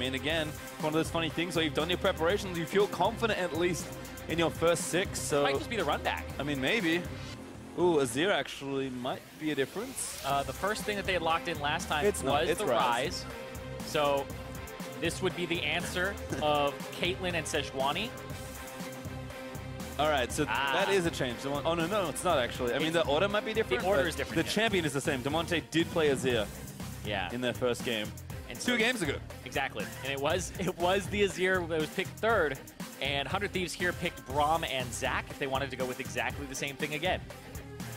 mean, again, one of those funny things where you've done your preparations, you feel confident at least in your first 6. So it might just be the run back. I mean, maybe. Ooh, Azir actually might be a difference. The first thing that they had locked in last time was the Rise. So this would be the answer of Caitlyn and Sejuani. All right, so that is a change. Oh, no, it's not actually. I mean, the order might be different. The order is different. The champion is the same. Damonte did play Azir in their first game. And so, 2 games ago. Exactly. And it was the Azir that was picked 3rd. And 100 Thieves here picked Braum and Zac if they wanted to go with exactly the same thing again.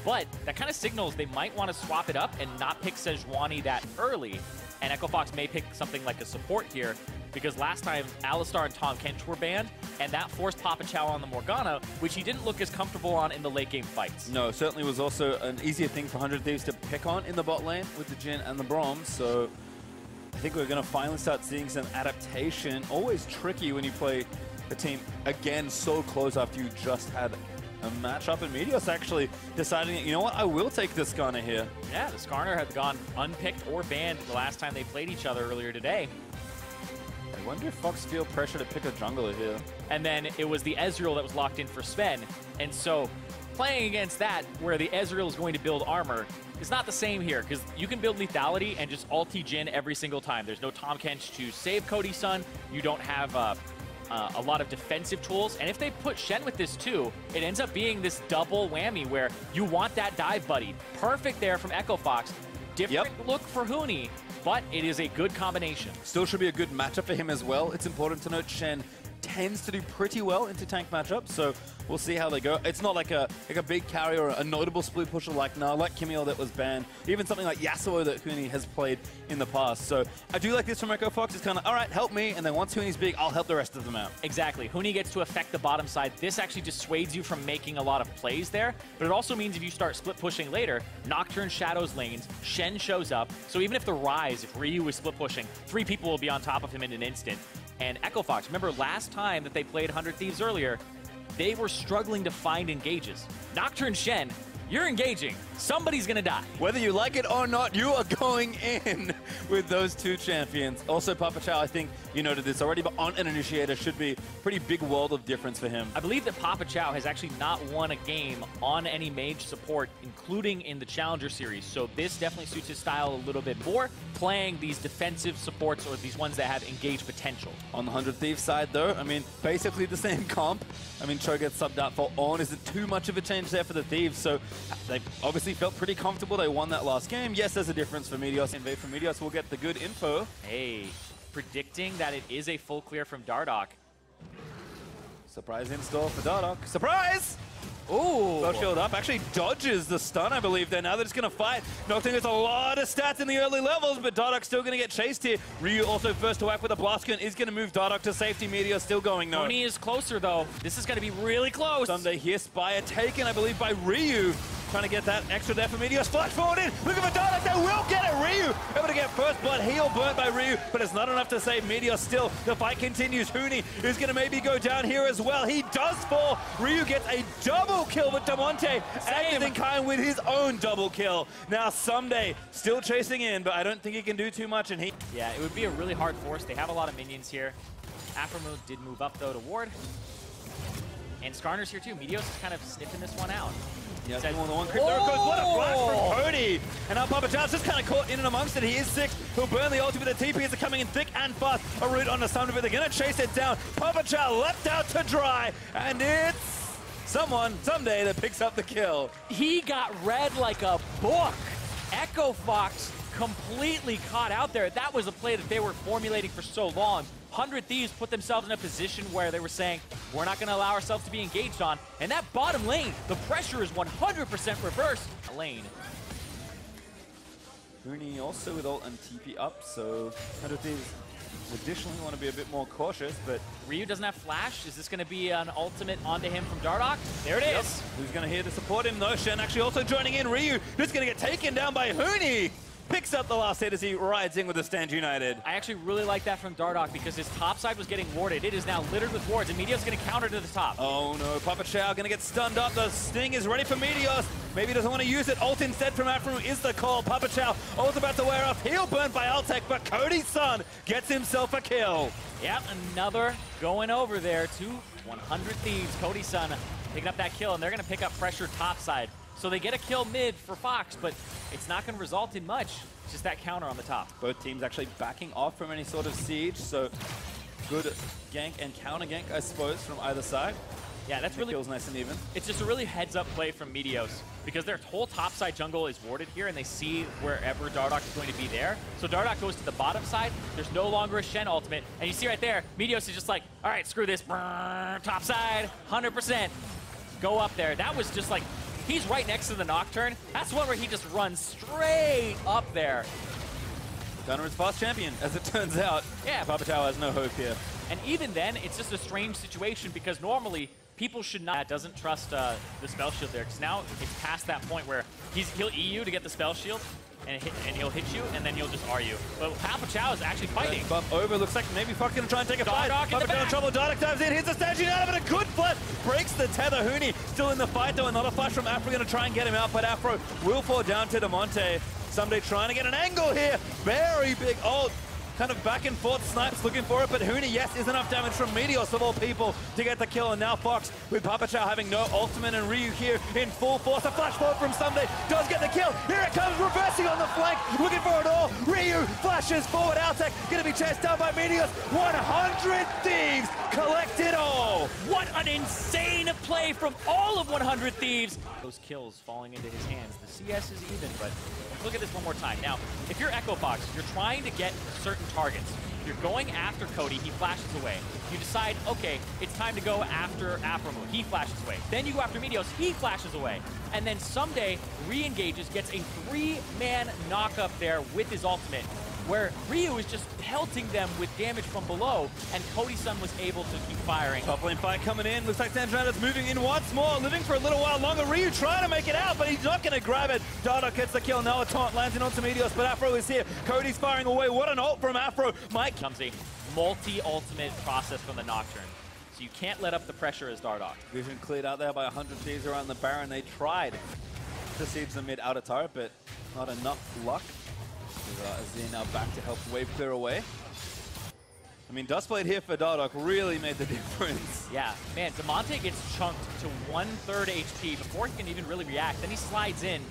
But that kind of signals they might want to swap it up and not pick Sejuani that early. And Echo Fox may pick something like a support here, because last time Alistar and Tahm Kench were banned, and that forced Papa Chow on the Morgana, which he didn't look as comfortable on in the late game fights. No, certainly was also an easier thing for 100 Thieves to pick on in the bot lane with the Jhin and the Braum. So I think we're going to finally start seeing some adaptation. Always tricky when you play a team again so close after you just had a matchup, and Meteos actually deciding, you know what, I will take the Skarner here. Yeah, the Skarner had gone unpicked or banned the last time they played each other earlier today. I wonder if Fox feel pressure to pick a jungler here. And then it was the Ezreal that was locked in for Sven. And so playing against that, where the Ezreal is going to build armor, is not the same here, because you can build lethality and just ulti Jhin every single time. There's no Tahm Kench to save Cody's son. You don't have a lot of defensive tools. And if they put Shen with this too, it ends up being this double whammy where you want that dive buddy. Perfect there from Echo Fox. Different look for Huni, but it is a good combination. Still should be a good matchup for him as well. It's important to note Shen tends to do pretty well into tank matchups, so we'll see how they go. It's not like a big carry or a notable split pusher like Camille that was banned, even something like Yasuo that Huni has played in the past. So I do like this from Echo Fox. It's kind of, all right, help me, and then once Huni's big, I'll help the rest of them out. Exactly. Huni gets to affect the bottom side. This actually dissuades you from making a lot of plays there, but it also means if you start split pushing later, Nocturne shadows lanes, Shen shows up, so even if the Rise, if Ryu is split pushing, 3 people will be on top of him in an instant. And Echo Fox, remember last time that they played 100 Thieves earlier, they were struggling to find engages. Nocturne Shen, you're engaging. Somebody's going to die. Whether you like it or not, you are going in with those 2 champions. Also, Papa Chow, I think you noted this already, but on an initiator should be a pretty big world of difference for him. I believe that Papa Chow has actually not won a game on any mage support, including in the Challenger Series. So this definitely suits his style a little bit more, playing these defensive supports or these ones that have engaged potential. On the 100 Thieves side, though, I mean, basically the same comp. I mean, Cho gets subbed out for On. Isn't too much of a change there for the Thieves, so they obviously felt pretty comfortable. They won that last game. Yes, there's a difference for Meteos. And from Meteos, we'll get the good info. Hey, predicting that it is a full clear from Dardoch. Surprise in store for Dardoch. Surprise! Ooh. Got shield up. Actually dodges the stun, I believe, there. Now they're just going to fight. Nocturne gets a lot of stats in the early levels, but Dardoch's still going to get chased here. Ryu also first to whack with a blast gun is going to move Dardoch to safety. Meteor still going, no. Huni is closer, though. This is going to be really close. Someday here, Spire taken, I believe, by Ryu. Trying to get that extra there for Meteor. Splash forward in. Looking for Dardoch. They will get it. Ryu able to get first blood. Heal burnt by Ryu, but it's not enough to save Meteor still. The fight continues. Huni is going to maybe go down here as well. He does fall. Ryu gets a double kill with Damonte. And Kind with his own double kill. Now Someday still chasing in, but I don't think he can do too much. And yeah, it would be a really hard force. They have a lot of minions here. Aphromoon did move up, though, to ward. And Skarner's here, too. Meteos is kind of sniffing this one out. Yeah, there goes. What a blast from Cody! And now Papa Chow's just kind of caught in and amongst it. He is 6. He'll burn the ulti, but the TPs are coming in thick and fast. A root on the Someday, but they're going to chase it down. Papa Chow left out to dry, and it's Someday that picks up the kill. He got read like a book. Echo Fox completely caught out there. That was a play that they were formulating for so long. 100 Thieves put themselves in a position where they were saying, we're not going to allow ourselves to be engaged on. And that bottom lane, the pressure is 100% reversed. Lane. Huni also with ult and TP up, so 100 Thieves additionally want to be a bit more cautious, but Ryu doesn't have flash. Is this going to be an ultimate onto him from Dardoch? There it is. Who's going to here to support him though? Shen actually also joining in. Ryu just going to get taken down by Huni. picks up the last hit as he rides in with the Stand United. I actually really like that from Dardoch because his top side was getting warded. It is now littered with wards, and Meteor's going to counter to the top. Oh no, Papa Chow going to get stunned up. The Sting is ready for Meteos. Maybe he doesn't want to use it. Ult instead from Afro is the call. Papa Chow, ult's about to wear off. Heel burned by Altec, but Cody's son gets himself a kill. Yep, another going over there to 100 Thieves. Cody's son picking up that kill, and they're going to pick up pressure topside. So they get a kill mid for Fox, but it's not going to result in much. It's just that counter on the top. Both teams actually backing off from any sort of siege, so good gank and counter gank, I suppose, from either side. Yeah, that's really feels nice and even. It's just a really heads-up play from Meteos because their whole topside jungle is warded here, and they see wherever Dardoch is going to be there. So Dardoch goes to the bottom side. There's no longer a Shen ultimate, and you see right there, Meteos is just like, all right, screw this, top side, 100%, go up there. That was just like, he's right next to the Nocturne. That's one where he just runs straight up there. Gunner is fast champion, as it turns out. Yeah, Papa Chow has no hope here. And even then, it's just a strange situation because normally people should not doesn't trust the spell shield there, because now it's past that point where he'll E you to get the spell shield, and he'll hit you, and then you'll just R you. But Papa Chow is actually fighting. Bump over, looks like maybe Fox gonna try and take a fight. Papa Chow in trouble, Dardoch dives in, hits the Stand United, but a good flip, breaks the tether. Huni still in the fight though, another flash from Afro gonna try and get him out, but Afro will fall down to Demonte. Someday trying to get an angle here, very big ult. Kind of back and forth snipes looking for it, but Huni, yes, is enough damage from Meteos of all people to get the kill. And now Fox, with Papa Chow having no ultimate, and Ryu here in full force. A flash forward from Someday does get the kill. Here it comes, reversing on the flank, looking for it all. Ryu flashes forward. Altec going to be chased down by Meteos. 100 Thieves collect it all. What an insane play from all of 100 Thieves. Those kills falling into his hands. The CS is even, but look at this one more time. Now, if you're Echo Fox, you're trying to get certain targets. You're going after Cody, he flashes away. You decide, okay, it's time to go after Afromoon, he flashes away. Then you go after Meteos, he flashes away. And then Someday re-engages, gets a 3-man knock up there with his ultimate, where Ryu is just pelting them with damage from below, and Cody's son was able to keep firing. Top lane fight coming in. Looks like Sandrana's moving in once more, living for a little while longer. Ryu trying to make it out, but he's not going to grab it. Dardoch gets the kill. Now a taunt lands in onto Meteos, but Afro is here. Cody's firing away. What an ult from Afro. Mike comes a multi-ultimate process from the Nocturne. So you can't let up the pressure as Dardoch. Vision cleared out there by 100 Thieves around the Baron. They tried to siege the mid outer turret, but not enough luck. Azir now back to help wave clear away. I mean, Dustblade here for Dardoch really made the difference. Yeah, man, Demonte gets chunked to 1/3 HP before he can even really react. Then he slides in,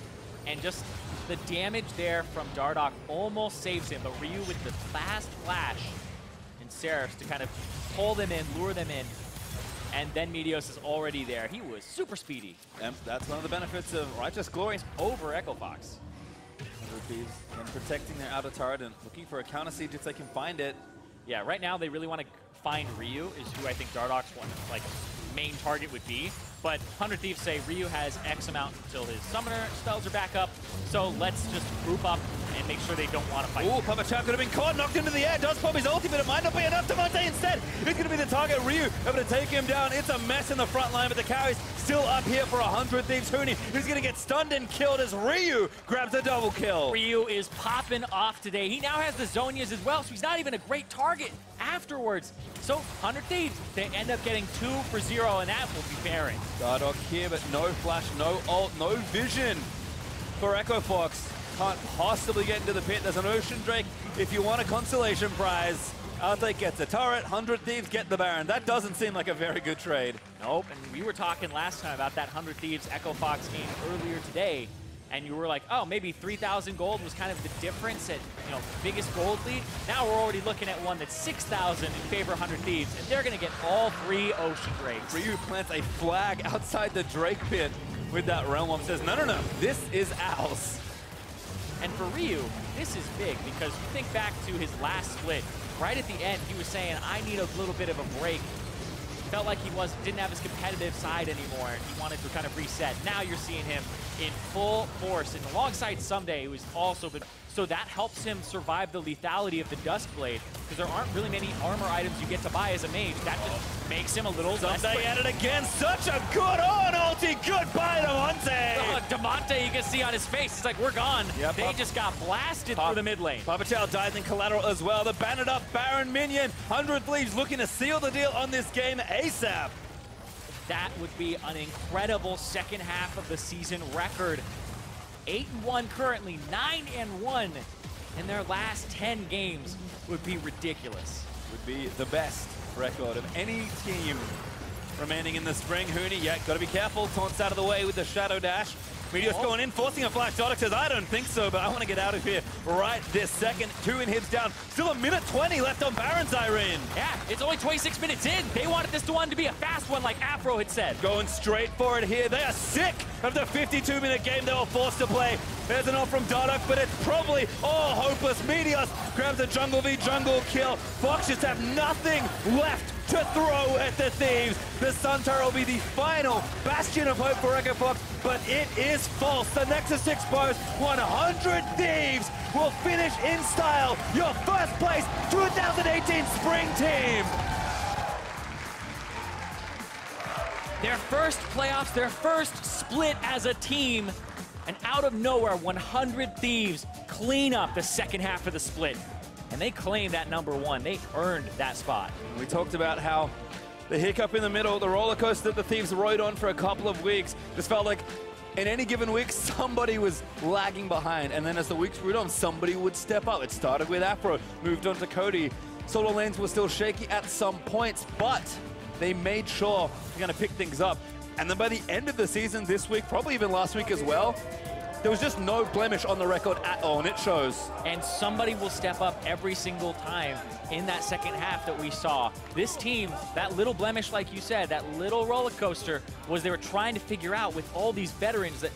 and just the damage there from Dardoch almost saves him. But Ryu with the fast flash and Seraphs to kind of pull them in, lure them in. And then Meteos is already there. He was super speedy. And that's one of the benefits of Righteous Glory over Echo Fox. Thieves and protecting their outer turret and looking for a counter siege if they can find it. Yeah, right now they really want to find Ryu, is who I think Dardoch's one main target would be. But 100 Thieves say Ryu has X amount until his summoner spells are back up. So let's just group up and make sure they don't want to fight. Ooh, Papa Chow could have been caught, knocked into the air. Does pop his ulti, but it might not be enough. Demonte instead is going to be the target. Ryu able to take him down. It's a mess in the front line, but the carry's still up here for 100 Thieves. Huni is going to get stunned and killed as Ryu grabs a double kill. Ryu is popping off today. He now has the Zonias as well, so he's not even a great target afterwards. So 100 Thieves, they end up getting 2 for 0, and that will be Baron. Dardoch here, but no flash, no ult, no vision for Echo Fox. Can't possibly get into the pit. There's an Ocean Drake if you want a consolation prize. Altec gets a turret, 100 Thieves get the Baron. That doesn't seem like a very good trade. Nope, and we were talking last time about that 100 Thieves Echo Fox game earlier today, and you were like, oh, maybe 3,000 gold was kind of the difference at, biggest gold lead. Now we're already looking at one that's 6,000 in favor of 100 Thieves, and they're going to get all 3 Ocean Drakes. Ryu plants a flag outside the Drake pit with that Realm Womp, says, no, this is ours. And for Ryu, this is big because you think back to his last split. Right at the end, he was saying, I need a little bit of a break. Felt like he didn't have his competitive side anymore. He wanted to kind of reset. Now you're seeing him in full force, and alongside Someday, who's also been So that helps him survive the lethality of the Dusk Blade, because there aren't really many armor items you get to buy as a mage. That just makes him a little less They at it again. Such a good on ulti. Goodbye, Damonte. Oh, Damonte, you can see on his face, he's like, we're gone. Yep, they just got blasted through the mid lane. Papa Chow died in collateral as well. The banded up Baron minion. 100 Leaves looking to seal the deal on this game ASAP. That would be an incredible second half of the season record. 8-1 currently, 9-1 in their last 10 games would be ridiculous. Would be the best record of any team remaining in the spring. Huni, yeah, gotta be careful. Taunts out of the way with the Shadow Dash. Meteor's going in, forcing a flash. Dotic says, I don't think so, but I want to get out of here right this second. 2 inhibs down. Still a minute 20 left on Baron's Irene. Yeah, it's only 26 minutes in. They wanted this one to be a fast one, like Afro had said. Going straight for it here. They are sick of the 52-minute game they were forced to play. There's an off from Dotic, but it's probably all hopeless. Meteos grabs a jungle v jungle kill. Fox just have nothing left to throw at the Thieves. The Sun Turret will be the final bastion of hope for Echo Fox, but it is false. The Nexus exposed. 100 Thieves will finish in style. Your first place 2018 spring team. Their first playoffs, their first split as a team, and out of nowhere, 100 Thieves clean up the second half of the split. And they claim that #1. They earned that spot. We talked about how the hiccup in the middle, the roller coaster that the Thieves rode on for a couple of weeks, just felt like in any given week, somebody was lagging behind. And then as the weeks rode on, somebody would step up. It started with Afro, moved on to Cody. Solo lanes were still shaky at some points, but they made sure they're going to pick things up. And then by the end of the season this week, probably even last week as well, there was just no blemish on the record at all, and it shows. And somebody will step up every single time in that second half that we saw. This team, that little blemish, like you said, that little roller coaster, was they were trying to figure out with all these veterans that